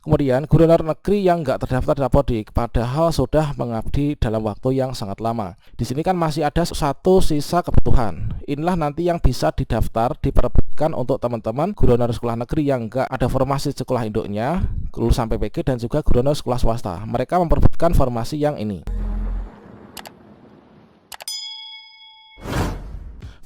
Kemudian guru honor negeri yang nggak terdaftar Dapodik padahal sudah mengabdi dalam waktu yang sangat lama. Di sini kan masih ada satu sisa kebutuhan. Inilah nanti yang bisa didaftar, diperebutkan untuk teman-teman guru honor sekolah negeri yang nggak ada formasi sekolah induknya, lulusan PPG, dan juga guru honor sekolah swasta. Mereka memperebutkan formasi yang ini.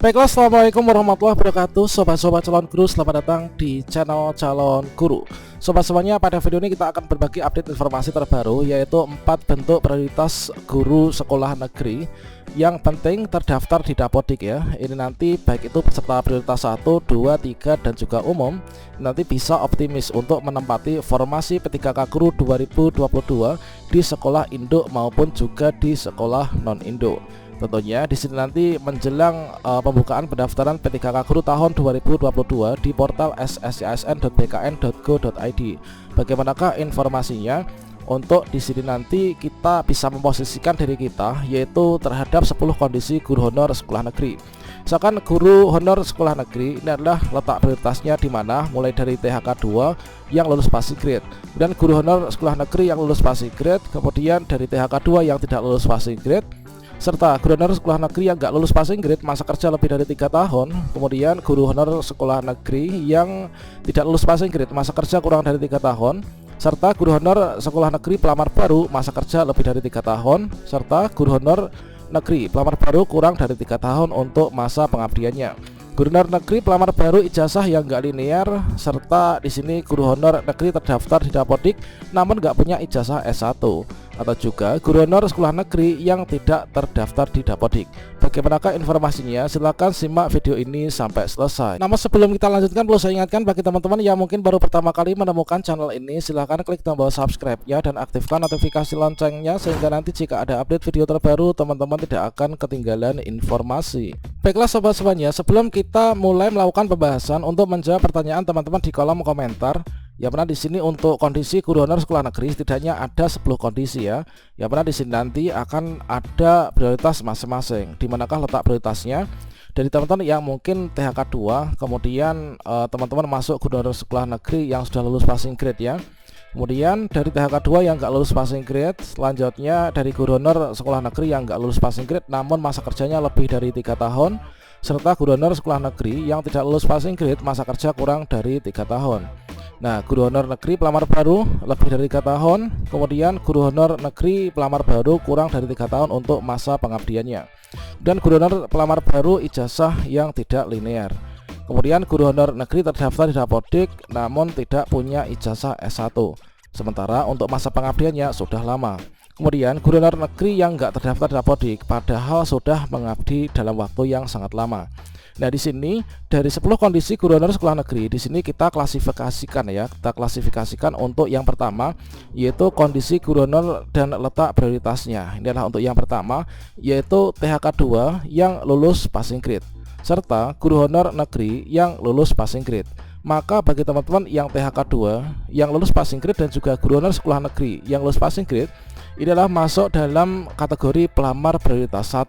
Baiklah, assalamualaikum warahmatullahi wabarakatuh, sobat-sobat calon guru, selamat datang di channel calon guru. Sobat-sobatnya, pada video ini kita akan berbagi update informasi terbaru, yaitu 4 bentuk prioritas guru sekolah negeri yang penting terdaftar di Dapodik ya. Ini nanti baik itu peserta prioritas 1, 2, 3 dan juga umum nanti bisa optimis untuk menempati formasi P3K Guru 2022 di sekolah induk maupun juga di sekolah non induk. Tentunya di sini nanti menjelang pembukaan pendaftaran P3K Guru tahun 2022 di portal sscisn.bkn.go.id. Bagaimanakah informasinya? Untuk di sini nanti kita bisa memposisikan diri kita yaitu terhadap 10 kondisi guru honor sekolah negeri. Misalkan guru honor sekolah negeri ini adalah letak prioritasnya di mana, mulai dari THK 2 yang lulus passing grade, dan guru honor sekolah negeri yang lulus passing grade, kemudian dari THK 2 yang tidak lulus passing grade, serta guru honor sekolah negeri yang nggak lulus passing grade masa kerja lebih dari 3 tahun. Kemudian guru honor sekolah negeri yang tidak lulus passing grade masa kerja kurang dari 3 tahun, serta guru honor sekolah negeri pelamar baru masa kerja lebih dari 3 tahun, serta guru honor negeri pelamar baru kurang dari 3 tahun untuk masa pengabdiannya. Guru honor negeri pelamar baru ijazah yang nggak linear, serta di sini guru honor negeri terdaftar di Dapodik namun nggak punya ijazah S1, atau juga guru honor sekolah negeri yang tidak terdaftar di Dapodik. Bagaimanakah informasinya? Silahkan simak video ini sampai selesai. Namun sebelum kita lanjutkan, perlu saya ingatkan bagi teman-teman yang mungkin baru pertama kali menemukan channel ini, silahkan klik tombol subscribe-nya dan aktifkan notifikasi loncengnya sehingga nanti jika ada update video terbaru teman-teman tidak akan ketinggalan informasi. Baiklah sobat-sobatnya, sebelum kita mulai melakukan pembahasan, untuk menjawab pertanyaan teman-teman di kolom komentar, ya benar di sini untuk kondisi guru honor sekolah negeri setidaknya ada 10 kondisi ya. Ya benar di sini nanti akan ada prioritas masing-masing. Di manakah letak prioritasnya? Dari teman-teman yang mungkin THK 2, kemudian teman-teman masuk guru honor sekolah negeri yang sudah lulus passing grade ya. Kemudian dari THK 2 yang nggak lulus passing grade, selanjutnya dari guru honor sekolah negeri yang nggak lulus passing grade namun masa kerjanya lebih dari 3 tahun, serta guru honor sekolah negeri yang tidak lulus passing grade masa kerja kurang dari 3 tahun. Nah, guru honor negeri pelamar baru lebih dari 3 tahun, kemudian guru honor negeri pelamar baru kurang dari 3 tahun untuk masa pengabdiannya, dan guru honor pelamar baru ijazah yang tidak linear. Kemudian guru honor negeri terdaftar di Dapodik namun tidak punya ijazah S1, sementara untuk masa pengabdiannya sudah lama. Kemudian guru honor negeri yang nggak terdaftar di Dapodik padahal sudah mengabdi dalam waktu yang sangat lama. Nah, di sini dari 10 kondisi guru honor sekolah negeri, di sini kita klasifikasikan ya. Kita klasifikasikan untuk yang pertama yaitu kondisi guru honor dan letak prioritasnya. Ini adalah untuk yang pertama yaitu THK 2 yang lulus passing grade, serta guru honor negeri yang lulus passing grade. Maka bagi teman-teman yang THK 2 yang lulus passing grade dan juga guru honor sekolah negeri yang lulus passing grade, ini adalah masuk dalam kategori pelamar prioritas 1.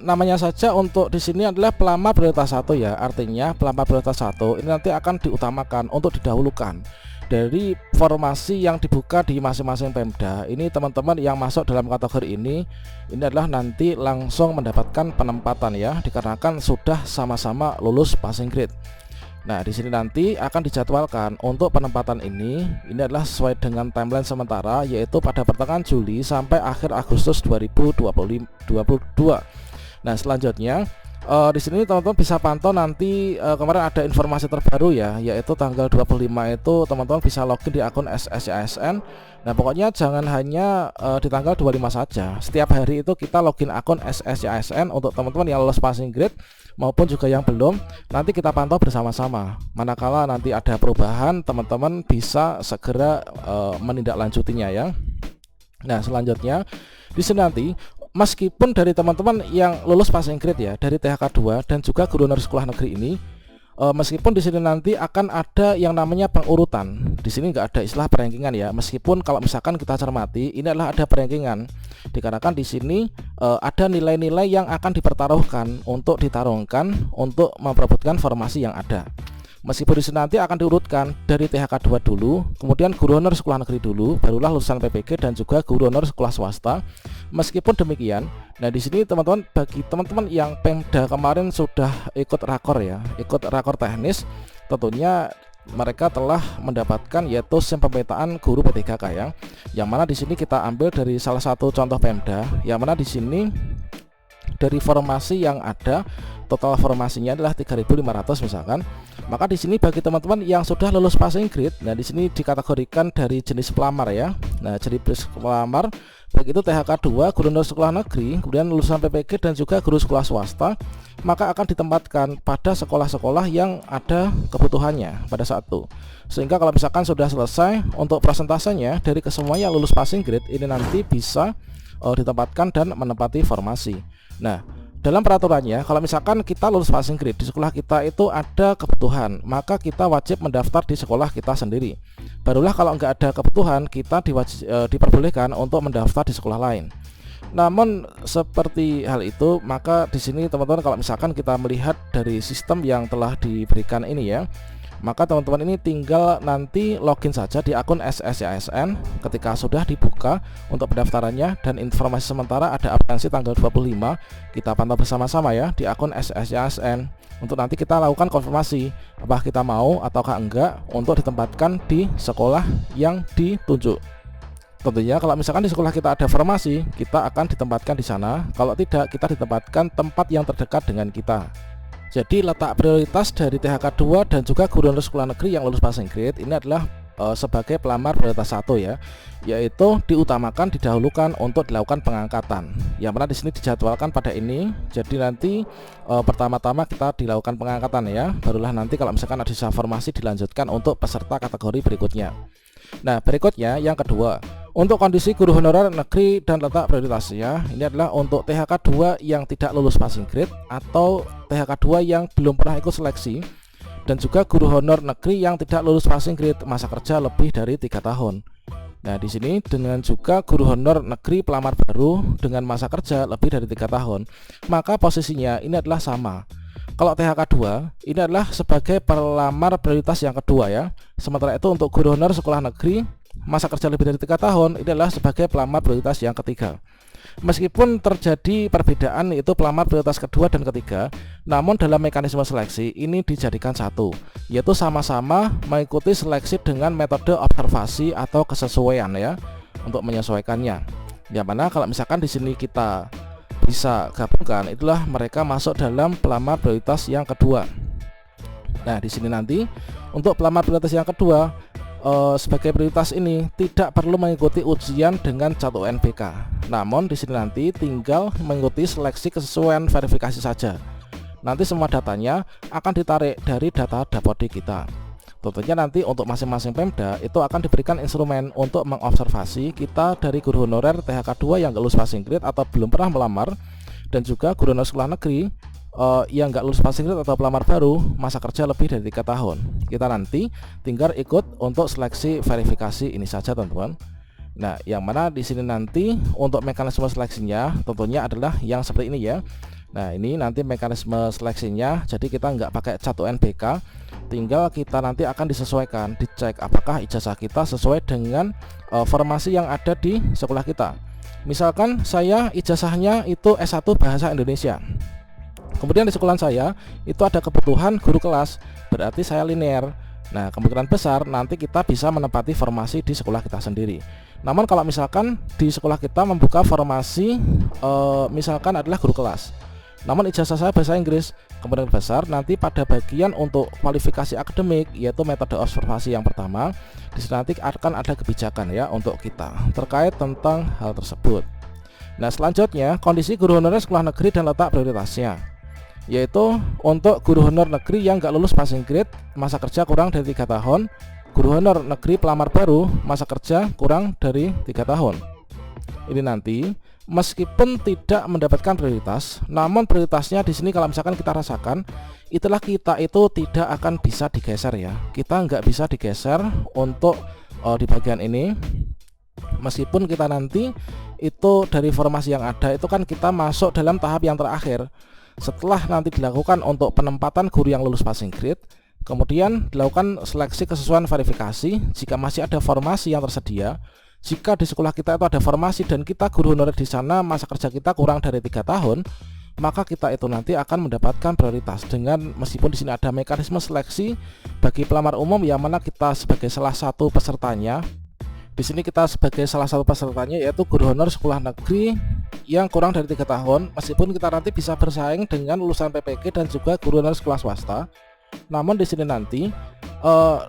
Namanya saja untuk di sini adalah pelamar prioritas 1 ya. Artinya pelamar prioritas 1 ini nanti akan diutamakan untuk didahulukan dari formasi yang dibuka di masing-masing Pemda. Ini teman-teman yang masuk dalam kategori ini adalah nanti langsung mendapatkan penempatan ya, dikarenakan sudah sama-sama lulus passing grade. Nah, di sini nanti akan dijadwalkan untuk penempatan ini adalah sesuai dengan timeline sementara, yaitu pada pertengahan Juli sampai akhir Agustus 2022. Nah, selanjutnya di sini teman-teman bisa pantau nanti kemarin ada informasi terbaru ya, yaitu tanggal 25 itu teman-teman bisa login di akun sscisn. Nah, pokoknya jangan hanya di tanggal 25 saja. Setiap hari itu kita login akun sscisn untuk teman-teman yang lolos passing grade maupun juga yang belum. Nanti kita pantau bersama-sama. Manakala nanti ada perubahan, teman-teman bisa segera menindaklanjutinya ya. Nah, selanjutnya di sini nanti meskipun dari teman-teman yang lulus passing grade ya, dari THK 2 dan juga guru honor sekolah negeri ini, meskipun di sini nanti akan ada yang namanya pengurutan. Di sini nggak ada istilah perankingan ya. Meskipun kalau misalkan kita cermati, ini adalah ada perankingan. Dikarenakan di sini ada nilai-nilai yang akan dipertaruhkan untuk ditarungkan untuk memperebutkan formasi yang ada. Meskipun di sini nanti akan diurutkan dari THK 2 dulu, kemudian guru honor sekolah negeri dulu, barulah lulusan PPG dan juga guru honor sekolah swasta. Meskipun demikian, nah di sini teman-teman, bagi teman-teman yang Pemda kemarin sudah ikut rakor ya, ikut rakor teknis, tentunya mereka telah mendapatkan yaitu SIM pemetaan guru P3K ya. Yang mana di sini kita ambil dari salah satu contoh Pemda, yang mana di sini dari formasi yang ada total formasinya adalah 3.500 misalkan. Maka di sini bagi teman-teman yang sudah lulus passing grade, nah di sini dikategorikan dari jenis pelamar ya. Nah, jenis pelamar baik itu THK 2, guru honor sekolah negeri, kemudian lulusan PPG dan juga guru sekolah swasta, maka akan ditempatkan pada sekolah-sekolah yang ada kebutuhannya pada saat itu. Sehingga kalau misalkan sudah selesai untuk presentasenya dari kesemuanya lulus passing grade, ini nanti bisa ditempatkan dan menempati formasi. Nah, dalam peraturannya kalau misalkan kita lulus passing grade di sekolah kita itu ada kebutuhan, maka kita wajib mendaftar di sekolah kita sendiri. Barulah kalau nggak ada kebutuhan, kita diperbolehkan untuk mendaftar di sekolah lain. Namun seperti hal itu, maka di sini teman-teman kalau misalkan kita melihat dari sistem yang telah diberikan ini ya, maka teman-teman ini tinggal nanti login saja di akun SSYASN ketika sudah dibuka untuk pendaftarannya, dan informasi sementara ada absensi tanggal 25. Kita pantau bersama-sama ya di akun SSYASN untuk nanti kita lakukan konfirmasi apakah kita mau ataukah enggak untuk ditempatkan di sekolah yang ditunjuk. Tentunya kalau misalkan di sekolah kita ada formasi, kita akan ditempatkan di sana. Kalau tidak, kita ditempatkan tempat yang terdekat dengan kita. Jadi letak prioritas dari THK 2 dan juga guru honor sekolah negeri yang lulus passing grade ini adalah sebagai pelamar prioritas 1 ya, yaitu diutamakan, didahulukan untuk dilakukan pengangkatan. Yang mana di sini dijadwalkan pada ini. Jadi nanti pertama-tama kita dilakukan pengangkatan ya, barulah nanti kalau misalkan ada sisa formasi dilanjutkan untuk peserta kategori berikutnya. Nah, berikutnya yang kedua, untuk kondisi guru honorer negeri dan letak prioritasnya, ini adalah untuk THK 2 yang tidak lulus passing grade atau THK 2 yang belum pernah ikut seleksi, dan juga guru honor negeri yang tidak lulus passing grade masa kerja lebih dari 3 tahun. Nah, di sini dengan juga guru honor negeri pelamar baru dengan masa kerja lebih dari 3 tahun, maka posisinya ini adalah sama. Kalau THK 2 ini adalah sebagai pelamar prioritas yang kedua ya. Sementara itu untuk guru honor sekolah negeri masa kerja lebih dari 3 tahun ini adalah sebagai pelamar prioritas yang ketiga. Meskipun terjadi perbedaan yaitu pelamar prioritas kedua dan ketiga, namun dalam mekanisme seleksi ini dijadikan satu, yaitu sama-sama mengikuti seleksi dengan metode observasi atau kesesuaian ya, untuk menyesuaikannya. Yang mana kalau misalkan di sini kita bisa gabungkan, itulah mereka masuk dalam pelamar prioritas yang kedua. Nah, di sini nanti untuk pelamar prioritas yang kedua sebagai prioritas ini tidak perlu mengikuti ujian dengan cat UNBK. Namun di sini nanti tinggal mengikuti seleksi kesesuaian verifikasi saja. Nanti semua datanya akan ditarik dari data Dapodi kita. Tentunya nanti untuk masing-masing Pemda itu akan diberikan instrumen untuk mengobservasi kita dari guru honorer THK 2 yang lulus passing grade atau belum pernah melamar, dan juga guru honor sekolah negeri yang nggak lulus passing grade atau pelamar baru masa kerja lebih dari 3 tahun. Kita nanti tinggal ikut untuk seleksi verifikasi ini saja teman-teman. Nah, yang mana di sini nanti untuk mekanisme seleksinya tentunya adalah yang seperti ini ya. Nah, ini nanti mekanisme seleksinya, jadi kita nggak pakai cat UNBK, tinggal kita nanti akan disesuaikan, dicek apakah ijazah kita sesuai dengan formasi yang ada di sekolah kita. Misalkan saya ijazahnya itu S1 Bahasa Indonesia, kemudian di sekolah saya itu ada kebutuhan guru kelas, berarti saya linear. Nah, kemungkinan besar nanti kita bisa menempati formasi di sekolah kita sendiri. Namun kalau misalkan di sekolah kita membuka formasi misalkan adalah guru kelas, namun ijazah saya bahasa Inggris, kemungkinan besar nanti pada bagian untuk kualifikasi akademik, yaitu metode observasi yang pertama, di sini nanti akan ada kebijakan ya untuk kita terkait tentang hal tersebut. Nah, selanjutnya kondisi guru honorer sekolah negeri dan letak prioritasnya, yaitu untuk guru honor negeri yang nggak lulus passing grade masa kerja kurang dari 3 tahun, guru honor negeri pelamar baru masa kerja kurang dari 3 tahun. Ini nanti meskipun tidak mendapatkan prioritas, namun prioritasnya di sini kalau misalkan kita rasakan, itulah kita itu tidak akan bisa digeser ya. Kita nggak bisa digeser untuk di bagian ini. Meskipun kita nanti itu dari formasi yang ada itu kan kita masuk dalam tahap yang terakhir. Setelah nanti dilakukan untuk penempatan guru yang lulus passing grade, Kemudian dilakukan seleksi kesesuaian verifikasi jika masih ada formasi yang tersedia. Jika di sekolah kita itu ada formasi dan kita guru honorer di sana masa kerja kita kurang dari 3 tahun, maka kita itu nanti akan mendapatkan prioritas dengan meskipun di sini ada mekanisme seleksi bagi pelamar umum yang mana kita sebagai salah satu pesertanya. Di sini kita sebagai salah satu pesertanya yaitu guru honor sekolah negeri yang kurang dari 3 tahun, meskipun kita nanti bisa bersaing dengan lulusan PPG dan juga guru honor sekolah swasta. Namun di sini nanti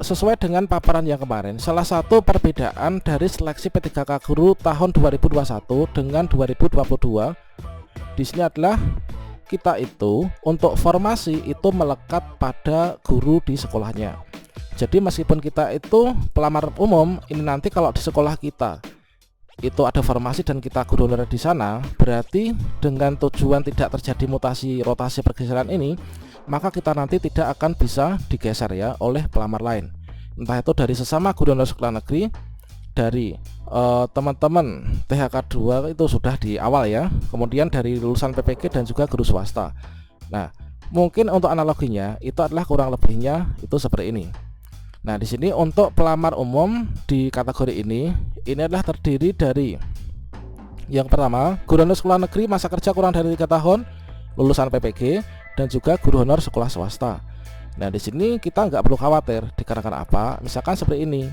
sesuai dengan paparan yang kemarin, salah satu perbedaan dari seleksi P3K guru tahun 2021 dengan 2022 di sini adalah kita itu untuk formasi itu melekat pada guru di sekolahnya. Jadi meskipun kita itu pelamar umum, ini nanti kalau di sekolah kita itu ada formasi dan kita guru honorer di sana, berarti dengan tujuan tidak terjadi mutasi rotasi pergeseran ini, maka kita nanti tidak akan bisa digeser ya oleh pelamar lain, entah itu dari sesama guru honorer sekolah negeri, dari teman-teman THK 2 itu sudah di awal ya, kemudian dari lulusan PPG dan juga guru swasta. Nah, mungkin untuk analoginya itu adalah kurang lebihnya itu seperti ini. Nah, di sini untuk pelamar umum di kategori ini adalah terdiri dari yang pertama, guru honor sekolah negeri masa kerja kurang dari 3 tahun, lulusan PPG dan juga guru honor sekolah swasta. Nah, di sini kita nggak perlu khawatir dikarenakan apa? Misalkan seperti ini.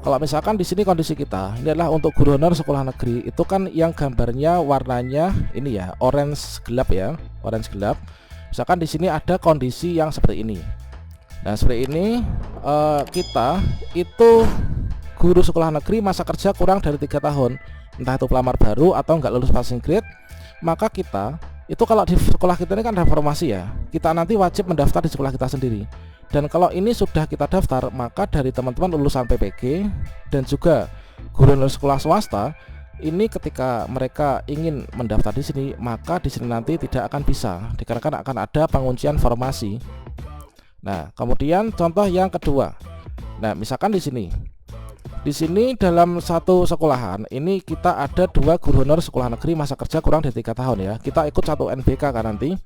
Kalau misalkan di sini kondisi kita ini adalah untuk guru honor sekolah negeri, itu kan yang gambarnya warnanya ini ya, orange gelap ya, orange gelap. Misalkan di sini ada kondisi yang seperti ini. Nah, seperti ini kita itu guru sekolah negeri masa kerja kurang dari 3 tahun, entah itu pelamar baru atau nggak lulus passing grade, maka kita itu kalau di sekolah kita ini kan ada formasi ya, kita nanti wajib mendaftar di sekolah kita sendiri. Dan kalau ini sudah kita daftar, maka dari teman-teman lulusan PPG dan juga guru honorer sekolah swasta ini ketika mereka ingin mendaftar di sini, maka di sini nanti tidak akan bisa dikarenakan akan ada penguncian formasi. Nah, kemudian contoh yang kedua. Nah, misalkan di sini dalam satu sekolahan ini kita ada 2 guru honor sekolah negeri masa kerja kurang dari 3 tahun ya. Kita ikut satu NBK kan nanti.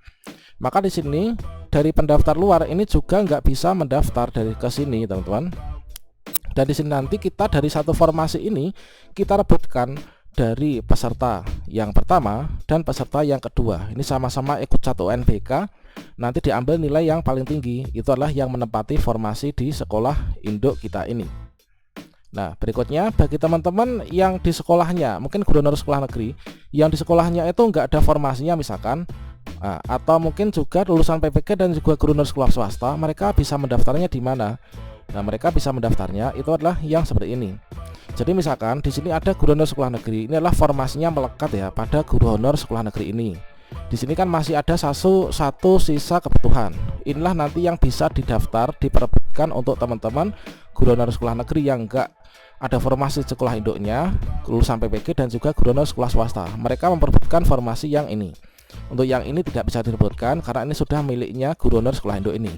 Maka di sini dari pendaftar luar ini juga nggak bisa mendaftar dari ke sini, teman-teman. Dan di sini nanti kita dari satu formasi ini kita rebutkan dari peserta yang pertama dan peserta yang kedua. Ini sama-sama ikut satu NBK. Nanti diambil nilai yang paling tinggi, itu adalah yang menempati formasi di sekolah induk kita ini. Nah, berikutnya bagi teman-teman yang di sekolahnya mungkin guru honor sekolah negeri yang di sekolahnya itu nggak ada formasinya misalkan, atau mungkin juga lulusan PPG dan juga guru honor sekolah swasta, mereka bisa mendaftarnya di mana? Nah, mereka bisa mendaftarnya itu adalah yang seperti ini. Jadi misalkan di sini ada guru honor sekolah negeri, ini adalah formasinya melekat ya pada guru honor sekolah negeri ini. Di sini kan masih ada satu sisa kebutuhan. Inilah nanti yang bisa didaftar, diperebutkan untuk teman-teman guru honor sekolah negeri yang enggak ada formasi sekolah induknya, lulusan PPG dan juga guru honor sekolah swasta. Mereka memperebutkan formasi yang ini. Untuk yang ini tidak bisa direbutkan karena ini sudah miliknya guru honor sekolah induk ini.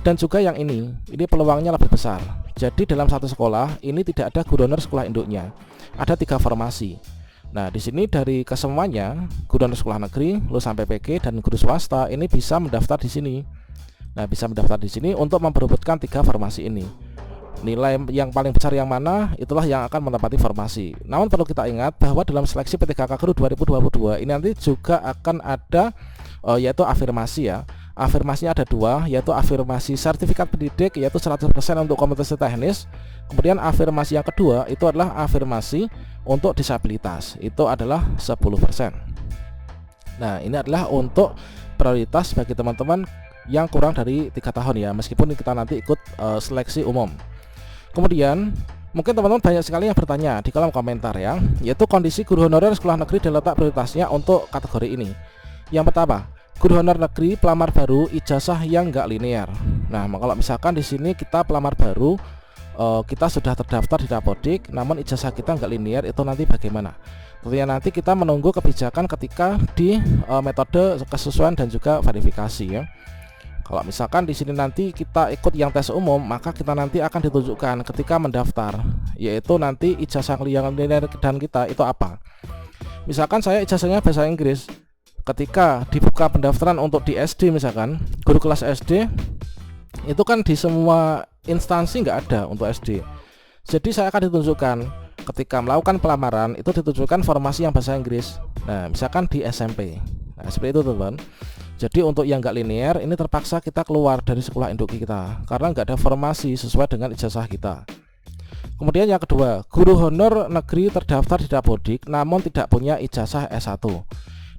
Dan juga yang ini peluangnya lebih besar. Jadi dalam satu sekolah ini tidak ada guru honor sekolah induknya. Ada 3 formasi. Nah, di sini dari kesemuanya guru honor sekolah negeri, lulusan PPG dan guru swasta ini bisa mendaftar di sini. Nah, bisa mendaftar di sini untuk memperebutkan 3 formasi ini. Nilai yang paling besar yang mana, itulah yang akan menempati formasi. Namun perlu kita ingat bahwa dalam seleksi P3K guru 2022 ini nanti juga akan ada yaitu afirmasi ya. Afirmasinya ada 2, yaitu afirmasi sertifikat pendidik yaitu 100% untuk kompetensi teknis. Kemudian afirmasi yang kedua itu adalah afirmasi untuk disabilitas, itu adalah 10%. Nah, ini adalah untuk prioritas bagi teman-teman yang kurang dari 3 tahun ya, meskipun kita nanti ikut seleksi umum. Kemudian mungkin teman-teman banyak sekali yang bertanya di kolom komentar ya, yaitu kondisi guru honorer sekolah negeri dan letak prioritasnya untuk kategori ini. Yang pertama, guru honor negeri pelamar baru ijazah yang enggak linear. Nah, kalau misalkan di sini kita pelamar baru, kita sudah terdaftar di Dapodik, namun ijazah kita enggak linear, itu nanti bagaimana? Tentunya nanti kita menunggu kebijakan ketika di metode kesesuaian dan juga verifikasi ya. Kalau misalkan di sini nanti kita ikut yang tes umum, maka kita nanti akan ditunjukkan ketika mendaftar, yaitu nanti ijazah yang linear dan kita itu apa. Misalkan saya ijazahnya bahasa Inggris, ketika dibuka pendaftaran untuk di SD misalkan guru kelas SD Itu kan di semua instansi nggak ada untuk SD. Jadi saya akan ditunjukkan ketika melakukan pelamaran itu ditunjukkan formasi yang bahasa Inggris. Nah, misalkan di SMP. Nah, seperti itu teman-teman. Jadi untuk yang nggak linear ini terpaksa kita keluar dari sekolah induk kita karena nggak ada formasi sesuai dengan ijazah kita. Kemudian yang kedua, guru honor negeri terdaftar di Dapodik namun tidak punya ijazah S1.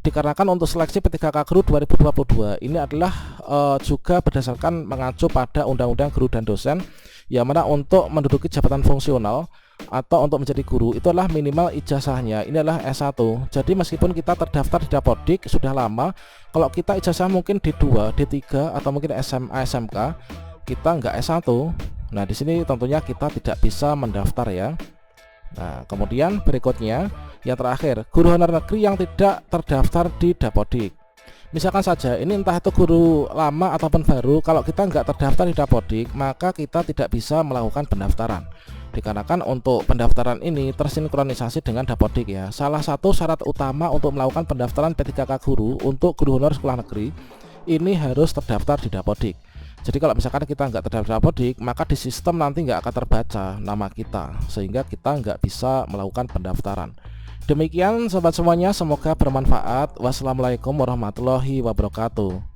Dikarenakan untuk seleksi P3K Guru 2022 ini adalah juga berdasarkan mengacu pada Undang-Undang Guru dan Dosen, yang mana untuk menduduki jabatan fungsional atau untuk menjadi guru itu adalah minimal ijazahnya ini adalah S1. Jadi meskipun kita terdaftar di Dapodik sudah lama, kalau kita ijazah mungkin D2, D3 atau mungkin SMA, SMK, kita nggak S1. Nah, di sini tentunya kita tidak bisa mendaftar ya. Nah, kemudian berikutnya yang terakhir, guru honor negeri yang tidak terdaftar di Dapodik. Misalkan saja ini entah itu guru lama ataupun baru, kalau kita nggak terdaftar di Dapodik maka kita tidak bisa melakukan pendaftaran. Dikarenakan untuk pendaftaran ini tersinkronisasi dengan Dapodik ya. Salah satu syarat utama untuk melakukan pendaftaran P3K Guru untuk guru honor sekolah negeri ini harus terdaftar di Dapodik. Jadi kalau misalkan kita nggak terdaftar Dapodik, maka di sistem nanti nggak akan terbaca nama kita, sehingga kita nggak bisa melakukan pendaftaran. Demikian sobat semuanya, semoga bermanfaat. Wassalamualaikum warahmatullahi wabarakatuh.